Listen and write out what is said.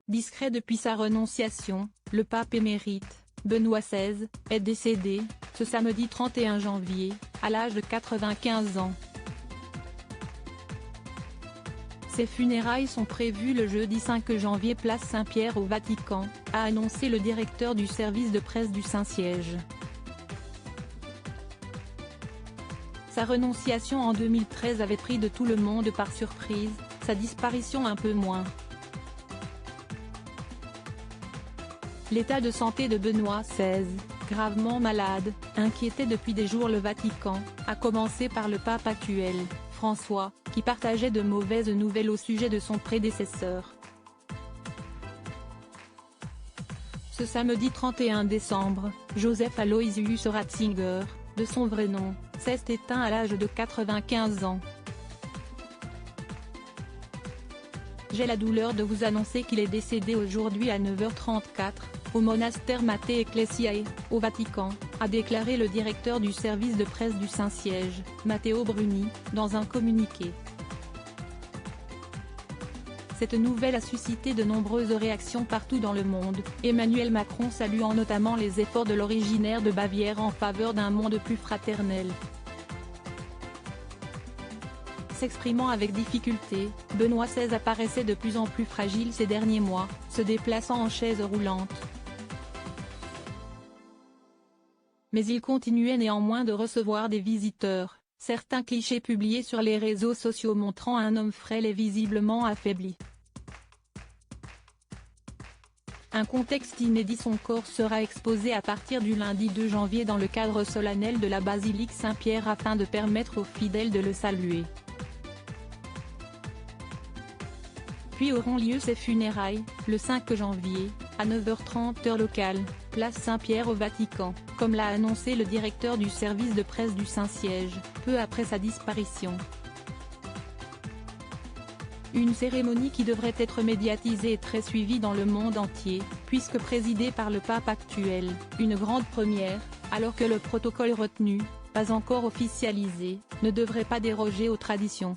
Discret depuis sa renonciation, le pape émérite, Benoît XVI, est décédé, ce samedi 31 janvier, à l'âge de 95 ans. Ses funérailles sont prévues le jeudi 5 janvier place Saint-Pierre au Vatican, a annoncé le directeur du service de presse du Saint-Siège. Sa renonciation en 2013 avait pris de tout le monde par surprise, sa disparition un peu moins. L'état de santé de Benoît XVI, gravement malade, inquiétait depuis des jours le Vatican, à commencer par le pape actuel, François, qui partageait de mauvaises nouvelles au sujet de son prédécesseur. Ce samedi 31 décembre, Joseph Aloysius Ratzinger, de son vrai nom, s'est éteint à l'âge de 95 ans. J'ai la douleur de vous annoncer qu'il est décédé aujourd'hui à 9h34, au monastère Mater Ecclesiae, au Vatican, a déclaré le directeur du service de presse du Saint-Siège, Matteo Bruni, dans un communiqué. Cette nouvelle a suscité de nombreuses réactions partout dans le monde, Emmanuel Macron saluant notamment les efforts de l'originaire de Bavière en faveur d'un monde plus fraternel. S'exprimant avec difficulté, Benoît XVI apparaissait de plus en plus fragile ces derniers mois, se déplaçant en chaise roulante. Mais il continuait néanmoins de recevoir des visiteurs, certains clichés publiés sur les réseaux sociaux montrant un homme frêle et visiblement affaibli. Un contexte inédit, son corps sera exposé à partir du lundi 2 janvier dans le cadre solennel de la basilique Saint-Pierre afin de permettre aux fidèles de le saluer. Puis auront lieu ses funérailles, le 5 janvier, à 9h30 heure locale, place Saint-Pierre au Vatican, comme l'a annoncé le directeur du service de presse du Saint-Siège, peu après sa disparition. Une cérémonie qui devrait être médiatisée et très suivie dans le monde entier, puisque présidée par le pape actuel, une grande première, alors que le protocole retenu, pas encore officialisé, ne devrait pas déroger aux traditions.